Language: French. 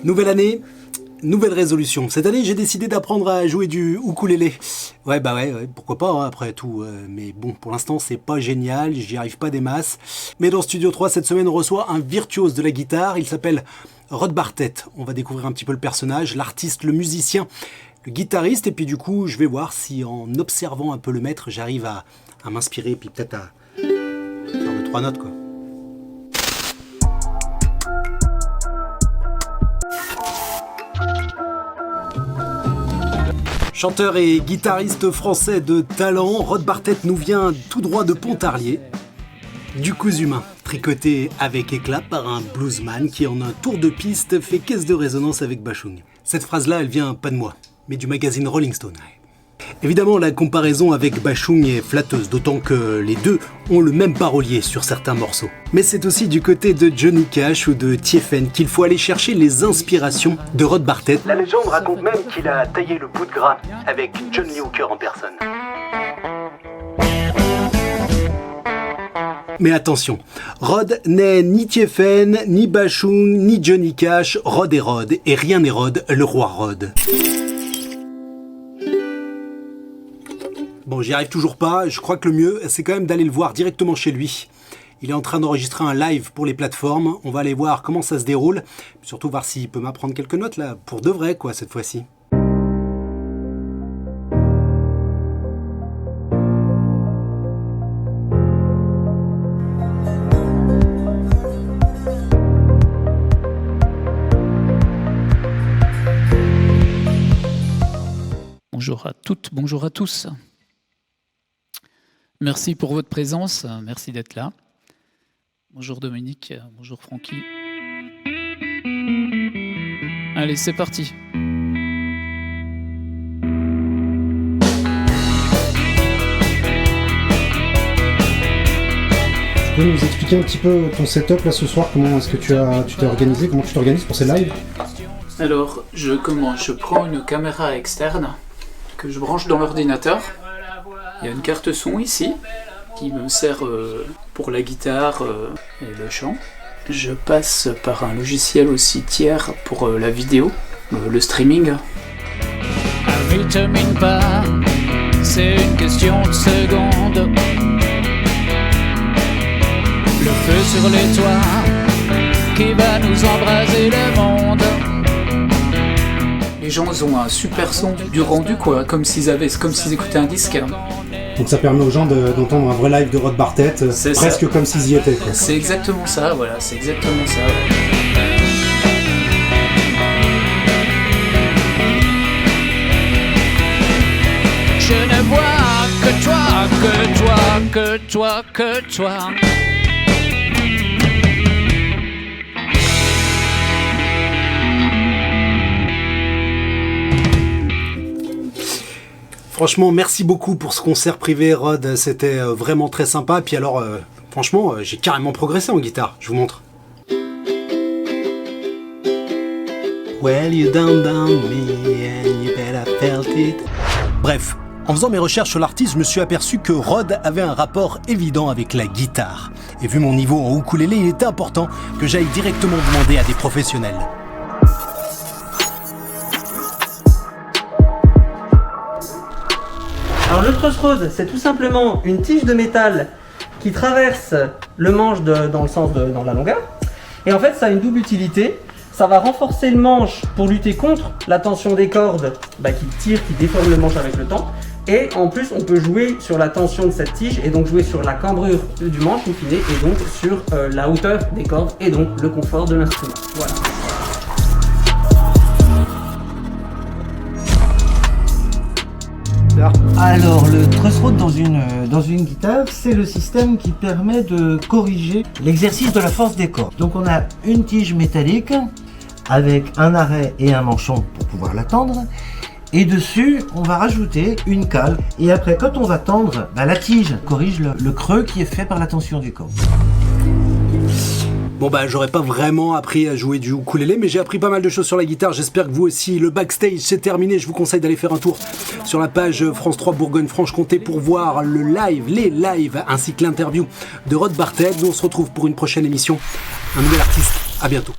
Nouvelle année, nouvelle résolution. Cette année, j'ai décidé d'apprendre à jouer du ukulélé. Ouais, pourquoi pas, hein, après tout. Mais bon, pour l'instant, c'est pas génial, j'y arrive pas des masses. Mais dans Studio 3, cette semaine, on reçoit un virtuose de la guitare. Il s'appelle Rod Bartlett. On va découvrir un petit peu le personnage, l'artiste, le musicien, le guitariste. Et puis du coup, je vais voir si en observant un peu le maître, j'arrive à m'inspirer, puis peut-être à faire 2-3 notes, quoi. Chanteur et guitariste français de talent, Rod Bartlett nous vient tout droit de Pontarlier. Du cousu humain, tricoté avec éclat par un bluesman qui en un tour de piste fait caisse de résonance avec Bashung. Cette phrase-là, elle vient pas de moi, mais du magazine Rolling Stone. Évidemment, la comparaison avec Bashung est flatteuse, d'autant que les deux ont le même parolier sur certains morceaux. Mais c'est aussi du côté de Johnny Cash ou de Tiefen qu'il faut aller chercher les inspirations de Rod Bartlett. La légende raconte même qu'il a taillé le bout de gras avec John Lee Hooker en personne. Mais attention, Rod n'est ni Tiefen, ni Bashung, ni Johnny Cash. Rod est Rod, et rien n'est Rod, le roi Rod. Bon, j'y arrive toujours pas, je crois que le mieux, c'est quand même d'aller le voir directement chez lui. Il est en train d'enregistrer un live pour les plateformes, on va aller voir comment ça se déroule, surtout voir s'il peut m'apprendre quelques notes là, pour de vrai quoi, cette fois-ci. Bonjour à toutes, bonjour à tous. Merci pour votre présence, merci d'être là. Bonjour Dominique, bonjour Francky. Allez, c'est parti. Tu peux nous expliquer un petit peu ton setup là ce soir, comment est-ce que tu t'es organisé, comment tu t'organises pour ces lives? Alors, je prends une caméra externe que je branche dans l'ordinateur. Il y a une carte son ici qui me sert pour la guitare et le chant. Je passe par un logiciel aussi tiers pour la vidéo, le streaming. Un vitamine pas, c'est une question de seconde. Le feu sur les toits qui va nous embraser le monde. Les gens ont un super son du rendu quoi, comme s'ils écoutaient un disque. Donc ça permet aux gens d'entendre un vrai live de Rod Bartlett, presque ça. Comme s'ils y étaient. Quoi. C'est exactement ça, voilà, c'est exactement ça. Je ne vois que toi, que toi, que toi, que toi. Franchement, merci beaucoup pour ce concert privé, Rod. C'était vraiment très sympa. Puis alors, franchement, j'ai carrément progressé en guitare. Je vous montre. Well, you down me and you bet I felt it. Bref, en faisant mes recherches sur l'artiste, je me suis aperçu que Rod avait un rapport évident avec la guitare. Et vu mon niveau en ukulélé, il était important que j'aille directement demander à des professionnels. Alors le crossroad, c'est tout simplement une tige de métal qui traverse le manche dans le sens dans la longueur. Et en fait, ça a une double utilité. Ça va renforcer le manche pour lutter contre la tension des cordes qui tire, qui déforme le manche avec le temps. Et en plus, on peut jouer sur la tension de cette tige et donc jouer sur la cambrure du manche, in fine, et donc sur la hauteur des cordes et donc le confort de l'instrument. Voilà. Alors, le crossroad dans une guitare, c'est le système qui permet de corriger l'exercice de la force des cordes. Donc on a une tige métallique avec un arrêt et un manchon pour pouvoir la tendre. Et dessus, on va rajouter une cale. Et après, quand on va tendre, la tige corrige le creux qui est fait par la tension du corps. Bon j'aurais pas vraiment appris à jouer du ukulélé, mais j'ai appris pas mal de choses sur la guitare, j'espère que vous aussi. Le backstage c'est terminé, je vous conseille d'aller faire un tour sur la page France 3 Bourgogne-Franche-Comté pour voir les lives, ainsi que l'interview de Rod Bartlett. Nous on se retrouve pour une prochaine émission, un nouvel artiste, à bientôt.